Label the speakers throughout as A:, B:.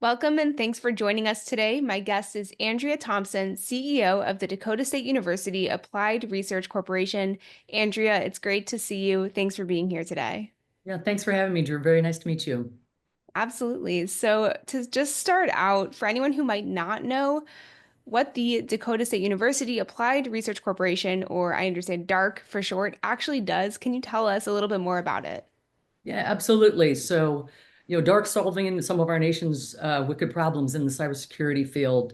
A: Welcome and thanks for joining us today. My guest is Andrea Thompson, CEO of the Dakota State University Applied Research Corporation. Andrea, it's great to see you. Thanks for being here today.
B: Yeah, thanks for having me, Drew. Very nice to meet you.
A: Absolutely. So, to just start out, for anyone who might not know what the Dakota State University Applied Research Corporation, or I understand DARC for short, actually does, can you tell us a little bit more about it?
B: Yeah, absolutely. So, dark solving some of our nation's wicked problems in the cybersecurity field.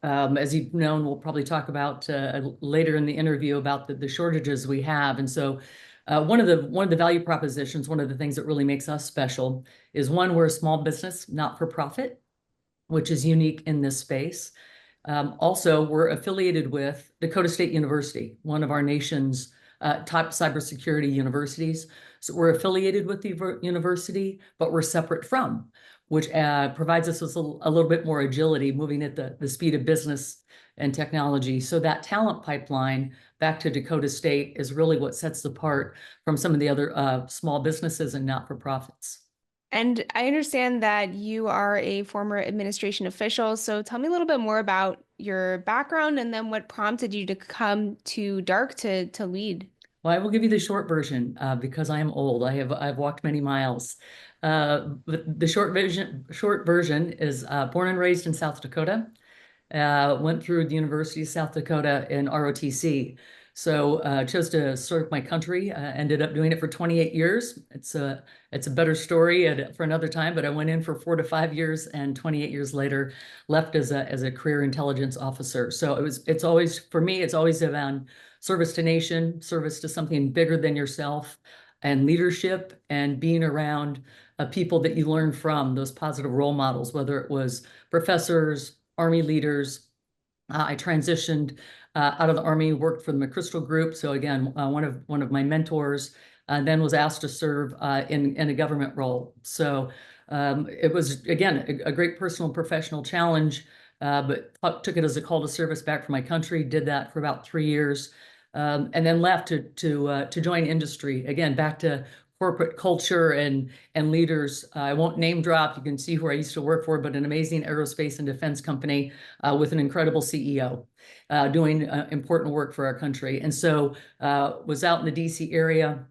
B: As you've known, we'll probably talk about later in the interview about the shortages we have. And so, one of the value propositions, one of the things that really makes us special is one, we're a small business, not for profit, which is unique in this space. Also, we're affiliated with Dakota State University, one of our nation's top cybersecurity universities. So we're affiliated with the university, but we're separate from, which provides us with a little bit more agility, moving at the speed of business and technology. So that talent pipeline back to Dakota State is really what sets us apart from some of the other small businesses and not-for-profits.
A: And I understand that you are a former administration official, so tell me a little bit more about your background and then what prompted you to come to Dark to lead.
B: Well, I will give you the short version because I am old. I've walked many miles. But the short version is born and raised in South Dakota. Went through the University of South Dakota in ROTC. So chose to serve my country. Ended up doing it for 28 years. It's a better story for another time. But I went in for 4 to 5 years, and 28 years later, left as a career intelligence officer. So it's always for me. It's always about service to nation, service to something bigger than yourself, and leadership, and being around people that you learn from, those positive role models, whether it was professors, Army leaders. I transitioned out of the Army, worked for the McChrystal Group. So again, one of my mentors, then was asked to serve in a government role. So it was again a great personal and professional challenge, but took it as a call to service back for my country. Did that for about 3 years, and then left to join industry again, back to corporate culture and leaders. I won't name drop. You can see who I used to work for, but an amazing aerospace and defense company with an incredible CEO doing important work for our country. And so was out in the DC area.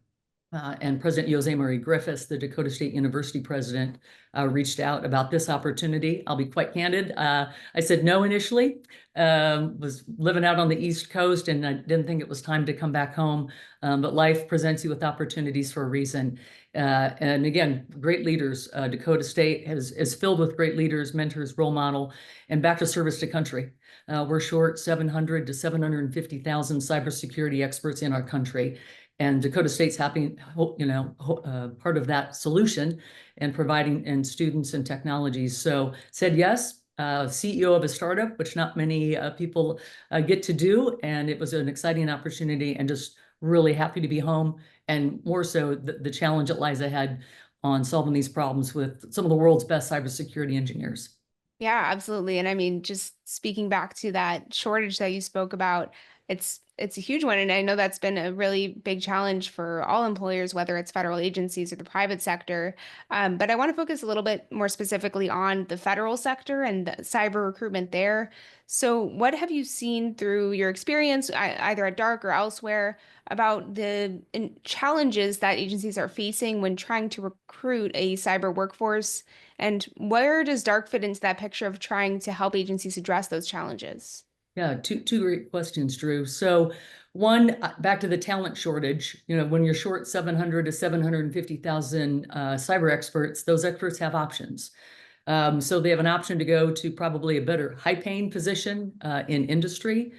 B: And President Jose Marie Griffiths, the Dakota State University president, reached out about this opportunity. I'll be quite candid. I said no initially. Was living out on the East Coast, and I didn't think it was time to come back home. But life presents you with opportunities for a reason. And again, great leaders. Dakota State is filled with great leaders, mentors, role model, and back to service to country. We're short 700 to 750,000 cybersecurity experts in our country. And Dakota State's happy, part of that solution and providing in students and technologies. So said yes, CEO of a startup, which not many people get to do. And it was an exciting opportunity, and just really happy to be home. And more so the challenge that lies ahead on solving these problems with some of the world's best cybersecurity engineers.
A: Yeah, absolutely. And I mean, just speaking back to that shortage that you spoke about, it's a huge one. And I know that's been a really big challenge for all employers, whether it's federal agencies or the private sector. But I want to focus a little bit more specifically on the federal sector and the cyber recruitment there. So, what have you seen through your experience, either at Dark or elsewhere, about the challenges that agencies are facing when trying to recruit a cyber workforce? And where does Dark fit into that picture of trying to help agencies address those challenges?
B: Yeah, two great questions, Drew. So one, back to the talent shortage, when you're short 700 to 750,000 cyber experts, those experts have options. So they have an option to go to probably a better high-paying position in industry,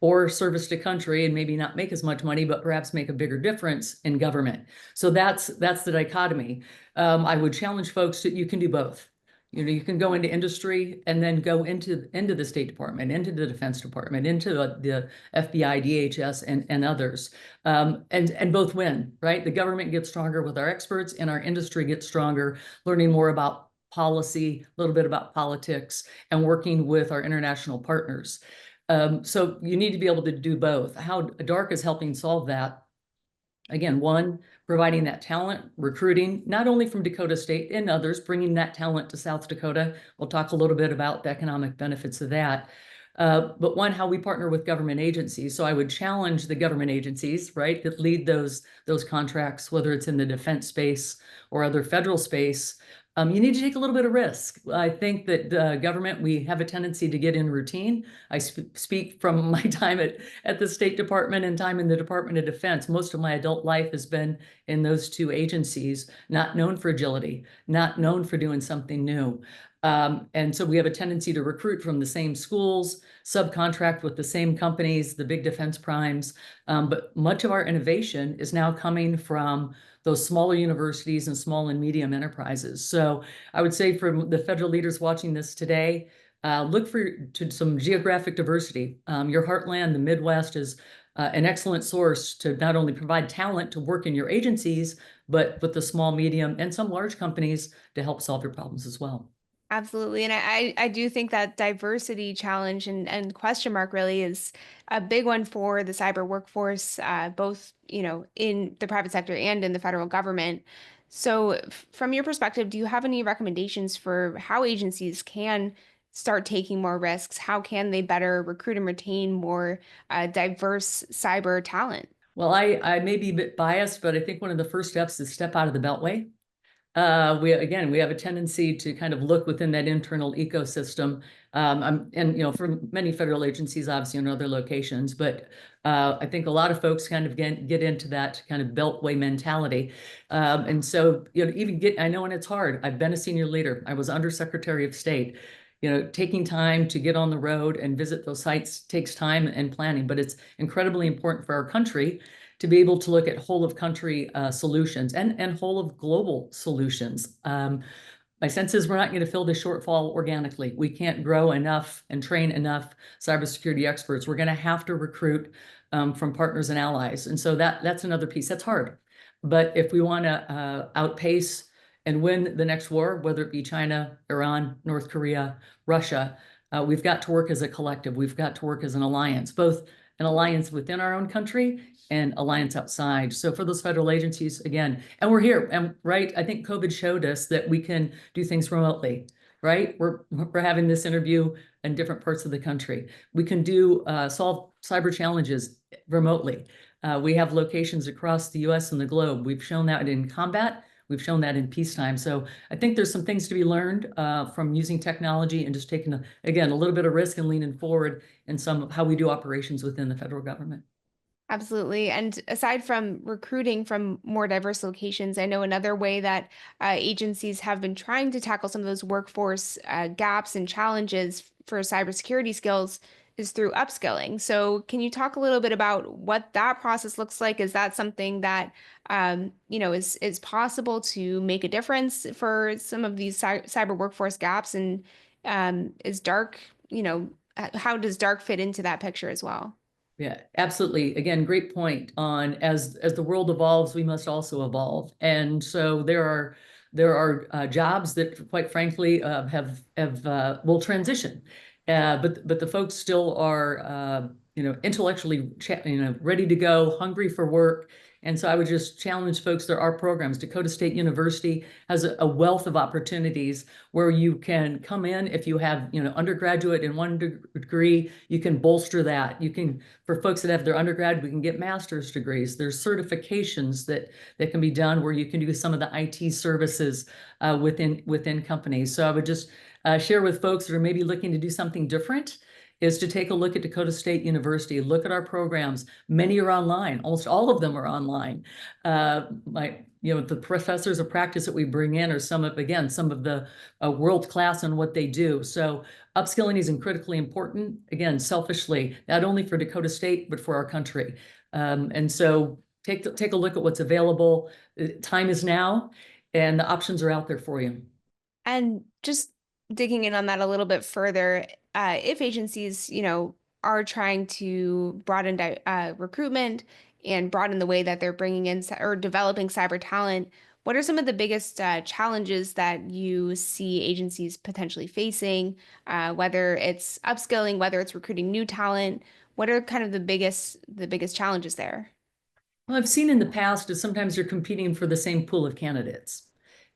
B: or service to country and maybe not make as much money, but perhaps make a bigger difference in government. So that's the dichotomy. I would challenge folks that you can do both. You can go into industry and then go into the State Department, into the Defense Department, into the FBI, DHS, and others, and both win, right? The government gets stronger with our experts, and our industry gets stronger, learning more about policy, a little bit about politics, and working with our international partners. So you need to be able to do both. How DARK is helping solve that Again, one, providing that talent, recruiting, not only from Dakota State and others, bringing that talent to South Dakota. We'll talk a little bit about the economic benefits of that. But one, how we partner with government agencies. So I would challenge the government agencies, right, that lead those contracts, whether it's in the defense space or other federal space. You need to take a little bit of risk. I think that government, we have a tendency to get in routine. I speak from my time at the State Department and time in the Department of Defense. Most of my adult life has been in those two agencies, not known for agility, not known for doing something new. And so we have a tendency to recruit from the same schools, subcontract with the same companies, the big defense primes. But much of our innovation is now coming from those smaller universities and small and medium enterprises. So I would say for the federal leaders watching this today, look to some geographic diversity. Your heartland, the Midwest, is an excellent source to not only provide talent to work in your agencies, but with the small, medium, and some large companies to help solve your problems as well.
A: Absolutely. And I do think that diversity challenge and question mark really is a big one for the cyber workforce, both, in the private sector and in the federal government. So from your perspective, do you have any recommendations for how agencies can start taking more risks? How can they better recruit and retain more diverse cyber talent?
B: Well, I may be a bit biased, but I think one of the first steps is step out of the beltway. We have a tendency to kind of look within that internal ecosystem, and for many federal agencies, obviously in other locations, but I think a lot of folks kind of get into that kind of beltway mentality, and so I know, and it's hard. I've been a senior leader. I was Undersecretary of State. Taking time to get on the road and visit those sites takes time and planning, but it's incredibly important for our country to be able to look at whole of country solutions and whole of global solutions. My sense is we're not going to fill the shortfall organically. We can't grow enough and train enough cybersecurity experts. We're going to have to recruit from partners and allies. And so that's another piece. That's hard. But if we want to outpace and win the next war, whether it be China, Iran, North Korea, Russia, we've got to work as a collective. We've got to work as an alliance, both an alliance within our own country and alliance outside. So for those federal agencies, again, and we're here, and right, I think COVID showed us that we can do things remotely, right? We're having this interview in different parts of the country. We can solve cyber challenges remotely. We have locations across the US and the globe. We've shown that in combat. We've shown that in peacetime. So I think there's some things to be learned from using technology and just taking, again, a little bit of risk and leaning forward in some of how we do operations within the federal government.
A: Absolutely. And aside from recruiting from more diverse locations, I know another way that agencies have been trying to tackle some of those workforce gaps and challenges for cybersecurity skills is through upskilling. So, can you talk a little bit about what that process looks like? Is that something that is possible to make a difference for some of these cyber workforce gaps? And is dark, how does dark fit into that picture as well?
B: Yeah, absolutely. Again, great point on as the world evolves, we must also evolve. And so there are jobs that, quite frankly, have will transition, but the folks still are intellectually ready to go, hungry for work. And so I would just challenge folks. There are programs. Dakota State University has a wealth of opportunities where you can come in if you have undergraduate in one degree. You can bolster that. You can, for folks that have their undergrad, we can get master's degrees. There's certifications that can be done where you can do some of the IT services within companies. So I would just share with folks that are maybe looking to do something different is to take a look at Dakota State University, look at our programs. Many are online. Almost all of them are online. The professors of practice that we bring in are some of the world class in what they do. So upskilling is critically important, again, selfishly, not only for Dakota State, but for our country. And so take a look at what's available. Time is now, and the options are out there for you.
A: And just digging in on that a little bit further, if agencies, are trying to broaden recruitment and broaden the way that they're bringing in or developing cyber talent, what are some of the biggest challenges that you see agencies potentially facing, whether it's upskilling, whether it's recruiting new talent? What are kind of the biggest challenges there?
B: Well, I've seen in the past is sometimes you're competing for the same pool of candidates.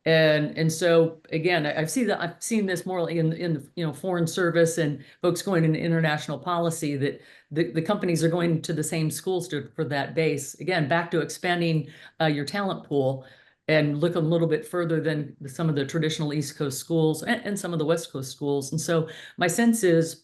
B: And so again, I've seen this more in foreign service and folks going into international policy that the companies are going to the same schools for that base. Again, back to expanding your talent pool and look a little bit further than some of the traditional East Coast schools and some of the West Coast schools. And so my sense is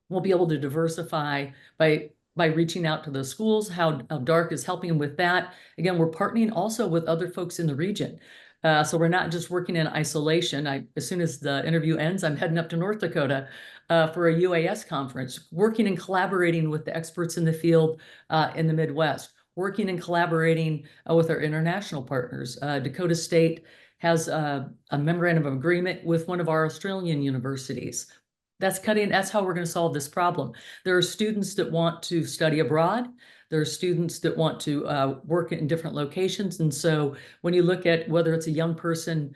B: we'll be able to diversify by reaching out to those schools, how DARK is helping with that. Again, we're partnering also with other folks in the region. So we're not just working in isolation. As soon as the interview ends, I'm heading up to North Dakota for a UAS conference, working and collaborating with the experts in the field in the Midwest, working and collaborating with our international partners. Dakota State has a memorandum of agreement with one of our Australian universities. That's how we're going to solve this problem. There are students that want to study abroad. There are students that want to work in different locations. And so when you look at whether it's a young person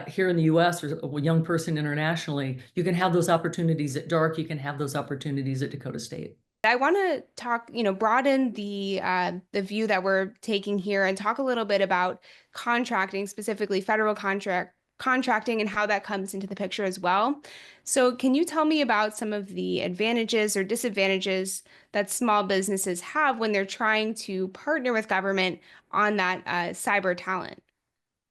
B: here in the US or a young person internationally, you can have those opportunities at DARK, you can have those opportunities at Dakota State.
A: I want to talk, broaden the view that we're taking here and talk a little bit about contracting, specifically federal contracting and how that comes into the picture as well. So, can you tell me about some of the advantages or disadvantages that small businesses have when they're trying to partner with government on that cyber talent?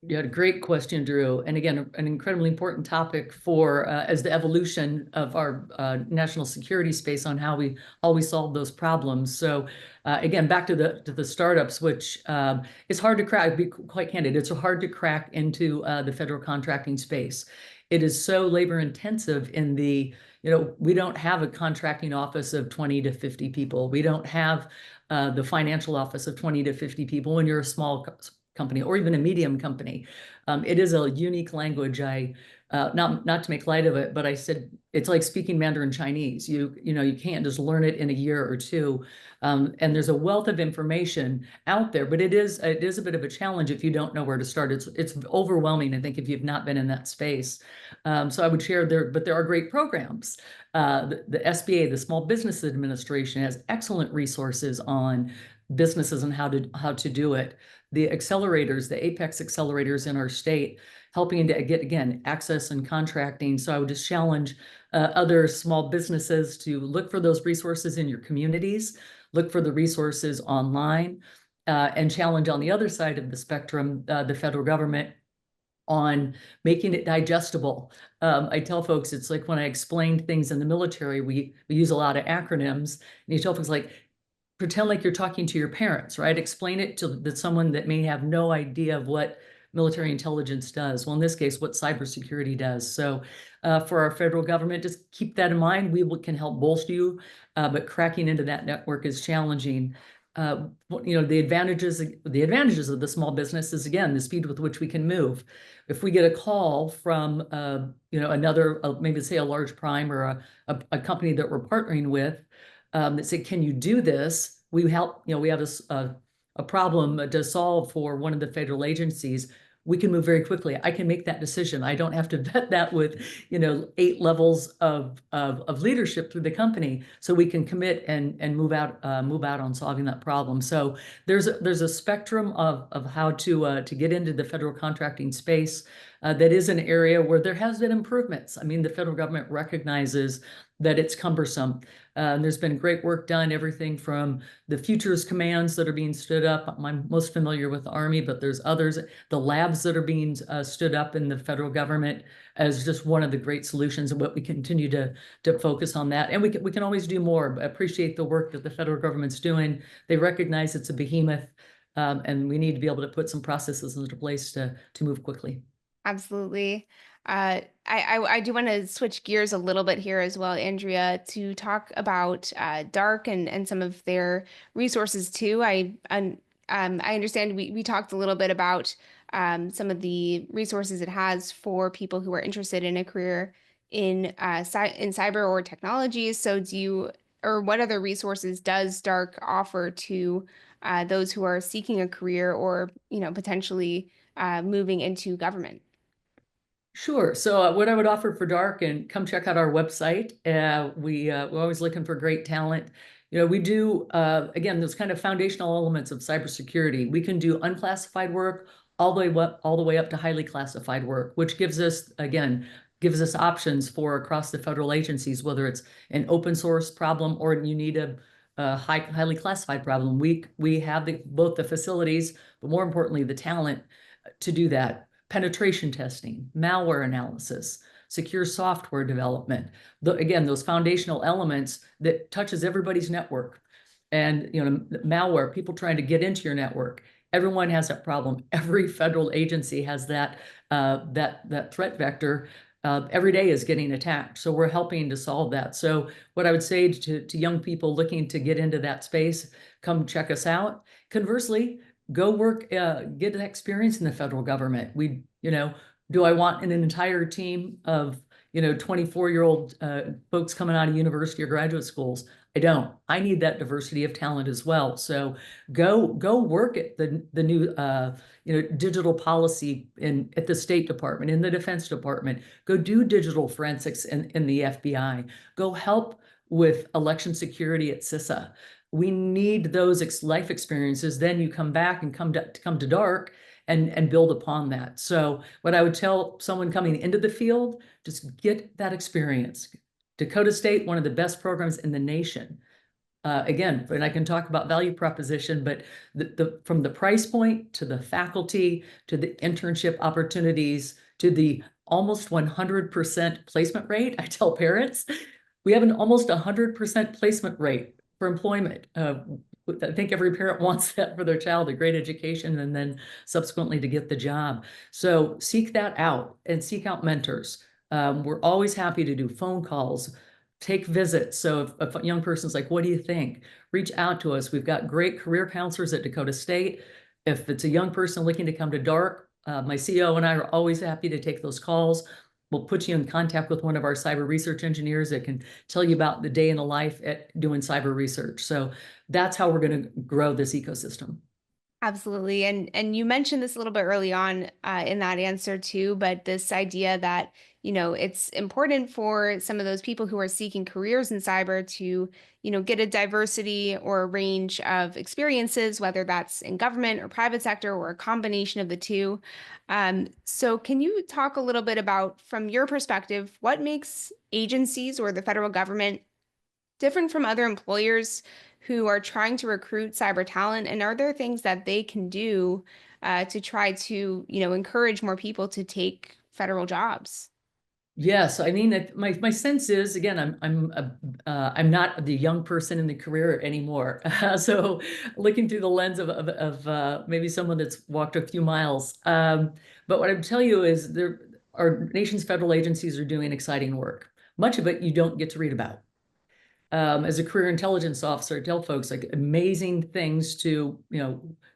B: You had a great question, Drew. And again, an incredibly important topic for as the evolution of our national security space on how we always solve those problems. So again, back to the startups, which is hard to crack. Be quite candid, it's hard to crack into the federal contracting space. It is so labor intensive in we don't have a contracting office of 20 to 50 people. We don't have the financial office of 20 to 50 people when you're a small company or even a medium company. It is a unique language. Not to make light of it, but I said it's like speaking Mandarin Chinese. You can't just learn it in a year or two. And there's a wealth of information out there, but it is a bit of a challenge if you don't know where to start. It's overwhelming, I think, if you've not been in that space. So I would share but there are great programs. The SBA, the Small Business Administration, has excellent resources on businesses and how to do it. The accelerators, the Apex accelerators in our state, helping to get, again, access and contracting. So I would just challenge other small businesses to look for those resources in your communities, look for the resources online, and challenge on the other side of the spectrum, the federal government on making it digestible. I tell folks, it's like when I explain things in the military, we use a lot of acronyms, and you tell folks like, pretend like you're talking to your parents, right? Explain it to someone that may have no idea of what military intelligence does. Well, in this case, what cybersecurity does. So for our federal government, just keep that in mind. Can help bolster you, but cracking into that network is challenging. The advantages of the small business is, again, the speed with which we can move. If we get a call from another, maybe say a large prime or a company that we're partnering with, that say, can you do this? We help, we have a problem to solve for one of the federal agencies. We can move very quickly. I can make that decision. I don't have to vet that with, 8 levels of leadership through the company. So we can commit and move out on solving that problem. So there's a spectrum of how to get into the federal contracting space. That is an area where there has been improvements. I mean, the federal government recognizes that it's cumbersome. There's been great work done, everything from the futures commands that are being stood up. I'm most familiar with the Army, but there's others. The labs that are being stood up in the federal government as just one of the great solutions, and what we continue to focus on that. And we can always do more. I appreciate the work that the federal government's doing. They recognize it's a behemoth, and we need to be able to put some processes into place to move quickly.
A: Absolutely. I do want to switch gears a little bit here as well, Andrea, to talk about DARK and some of their resources too. I understand we talked a little bit about some of the resources it has for people who are interested in a career in in cyber or technology. So what other resources does DARK offer to those who are seeking a career or potentially moving into government?
B: Sure. So what I would offer for DARK, and come check out our website. We're always looking for great talent. We do, again, those kind of foundational elements of cybersecurity. We can do unclassified work all the way up to highly classified work, which gives us, again, gives us options for across the federal agencies, whether it's an open source problem or you need a highly classified problem. We have both the facilities, but more importantly, the talent to do that. Penetration testing, malware analysis, secure software development. Again, those foundational elements that touches everybody's network. And malware, people trying to get into your network. Everyone has that problem. Every federal agency has that threat vector. Every day is getting attacked. So we're helping to solve that. So what I would say to young people looking to get into that space, come check us out. Conversely, go work, get an experience in the federal government. Do I want an entire team of 24-year-old folks coming out of university or graduate schools? I don't. I need that diversity of talent as well. So go work at the new digital policy at the State Department, in the Defense Department. Go do digital forensics in the FBI. Go help with election security at CISA. We need those life experiences. Then you come back and come to dark and build upon that. So what I would tell someone coming into the field, just get that experience. Dakota State, one of the best programs in the nation. Again, and I can talk about value proposition, but from the price point to the faculty, to the internship opportunities, to the almost 100% placement rate, I tell parents, we have an almost 100% placement rate for employment. I think every parent wants that for their child, a great education, and then subsequently to get the job. So seek that out and seek out mentors. We're always happy to do phone calls, take visits. So if a young person's like, what do you think? Reach out to us. We've got great career counselors at Dakota State. If it's a young person looking to come to DARK, my CEO and I are always happy to take those calls. We'll put you in contact with one of our cyber research engineers that can tell you about the day in the life at doing cyber research. So that's how we're going to grow this ecosystem.
A: Absolutely. And you mentioned this a little bit early on in that answer too, but this idea that, it's important for some of those people who are seeking careers in cyber to, get a diversity or a range of experiences, whether that's in government or private sector or a combination of the two. So can you talk a little bit about, from your perspective, what makes agencies or the federal government different from other employers who are trying to recruit cyber talent? And are there things that they can do to try to, encourage more people to take federal jobs?
B: Yes, I mean, my sense is, again, I'm not the young person in the career anymore. So looking through the lens of maybe someone that's walked a few miles. But what I would tell you is our nation's federal agencies are doing exciting work. Much of it you don't get to read about. As a career intelligence officer, I tell folks like amazing things to,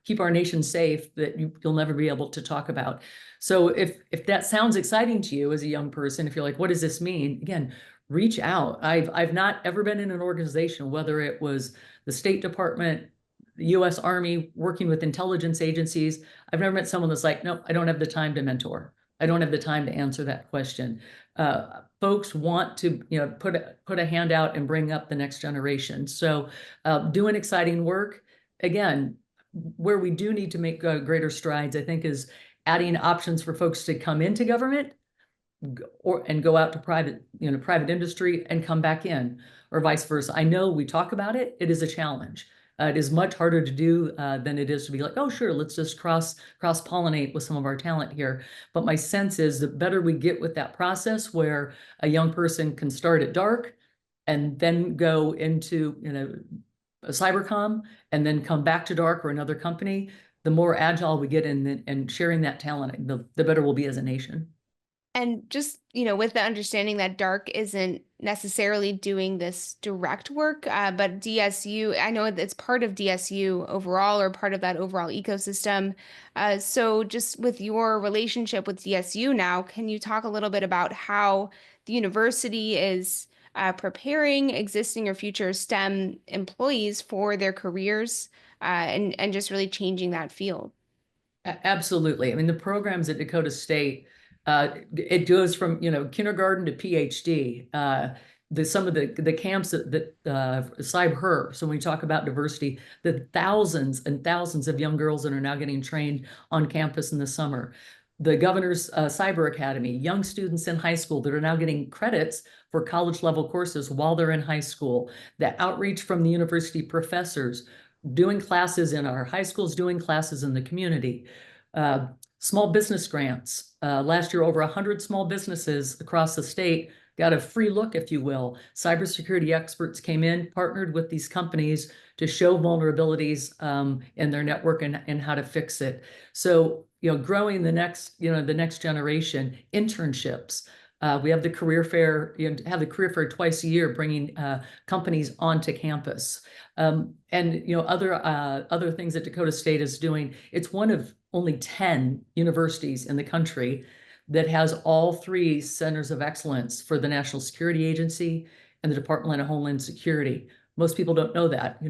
B: keep our nation safe that you'll never be able to talk about. So if that sounds exciting to you as a young person, if you're like, what does this mean? Again, reach out. I've not ever been in an organization, whether it was the State Department, the US Army, working with intelligence agencies. I've never met someone that's like, nope, I don't have the time to mentor. I don't have the time to answer that question. Folks want to, put a hand out and bring up the next generation. So doing exciting work. Again, where we do need to make greater strides, I think, is adding options for folks to come into government and go out to private industry and come back in, or vice versa. I know we talk about it. It is a challenge. It is much harder to do than it is to be like, oh, sure, let's just cross-pollinate with some of our talent here. But my sense is the better we get with that process, where a young person can start at dark and then go into, a cybercom and then come back to dark or another company, the more agile we get in sharing that talent, the better we'll be as a nation.
A: And just, with the understanding that Dark isn't necessarily doing this direct work, but DSU, I know it's part of DSU overall, or part of that overall ecosystem. So just with your relationship with DSU now, can you talk a little bit about how the university is preparing existing or future STEM employees for their careers, and just really changing that field?
B: Absolutely. I mean, the programs at Dakota State, it goes from, kindergarten to PhD. some of the camps that cyber. So when we talk about diversity, the thousands and thousands of young girls that are now getting trained on campus in the summer. The governor's cyber academy, young students in high school that are now getting credits for college level courses while they're in high school. The outreach from the university professors doing classes in our high schools, doing classes in the community. Uh, Small business grants. Last year, over 100 small businesses across the state got a free look, if you will. Cybersecurity experts came in, partnered with these companies to show vulnerabilities in their network and how to fix it. So, growing the next generation, internships. We have the career fair, have the career fair twice a year, bringing companies onto campus. And other things that Dakota State is doing. It's one of only 10 universities in the country that has all three centers of excellence for the National Security Agency and the Department of Homeland Security. Most people don't know that.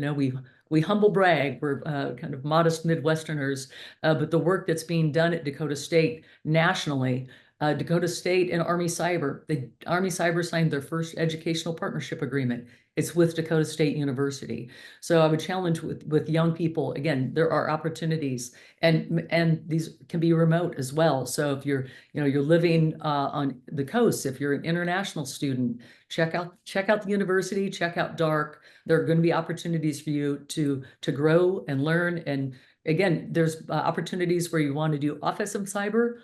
B: We humble brag. We're kind of modest Midwesterners, but the work that's being done at Dakota State nationally. Dakota State and Army Cyber. The Army Cyber signed their first educational partnership agreement. It's with Dakota State University. So I would challenge with young people, again, there are opportunities and these can be remote as well. So if you're living on the coast, if you're an international student, check out the university, check out DARC. There are going to be opportunities for you to grow and learn. And again, there's opportunities where you want to do offensive cyber.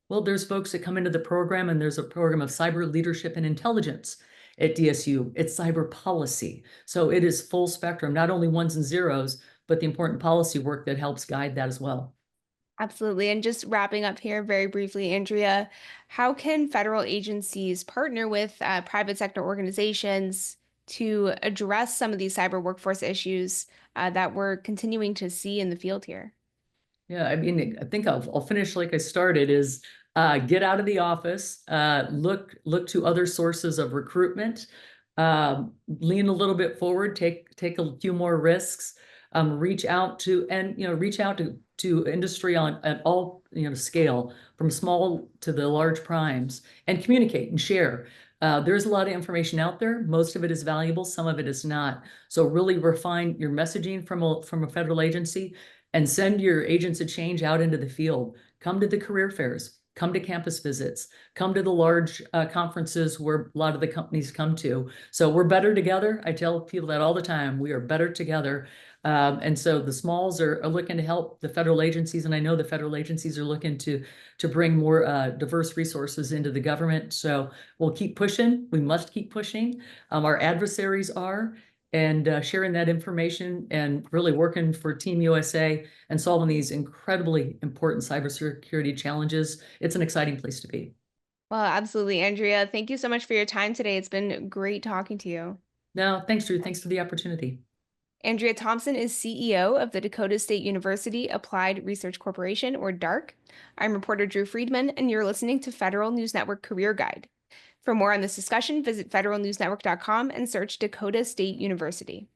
B: Well, there's folks that come into the program, and there's a program of cyber leadership and intelligence at DSU. It's cyber policy. So it is full spectrum, not only ones and zeros, but the important policy work that helps guide that as well.
A: Absolutely. And just wrapping up here very briefly, Andrea, how can federal agencies partner with private sector organizations to address some of these cyber workforce issues that we're continuing to see in the field here?
B: Yeah, I mean, I think I'll finish like I started is get out of the office, look to other sources of recruitment, lean a little bit forward, take a few more risks, reach out to industry at all scale, from small to the large primes, and communicate and share. There's a lot of information out there. Most of it is valuable, some of it is not. So really refine your messaging from a federal agency and send your agents of change out into the field. Come to the career fairs, come to campus visits, come to the large conferences where a lot of the companies come to. So we're better together. I tell people that all the time. We are better together. And so the smalls are looking to help the federal agencies, and I know the federal agencies are looking to bring more diverse resources into the government. So we'll keep pushing. We must keep pushing. Our adversaries are, and sharing that information and really working for Team USA and solving these incredibly important cybersecurity challenges. It's an exciting place to be.
A: Well, absolutely, Andrea. Thank you so much for your time today. It's been great talking to you.
B: No, thanks, Drew. Thanks for the opportunity.
A: Andrea Thompson is CEO of the Dakota State University Applied Research Corporation, or DARC. I'm reporter Drew Friedman, and you're listening to Federal News Network Career Guide. For more on this discussion, visit federalnewsnetwork.com and search Dakota State University.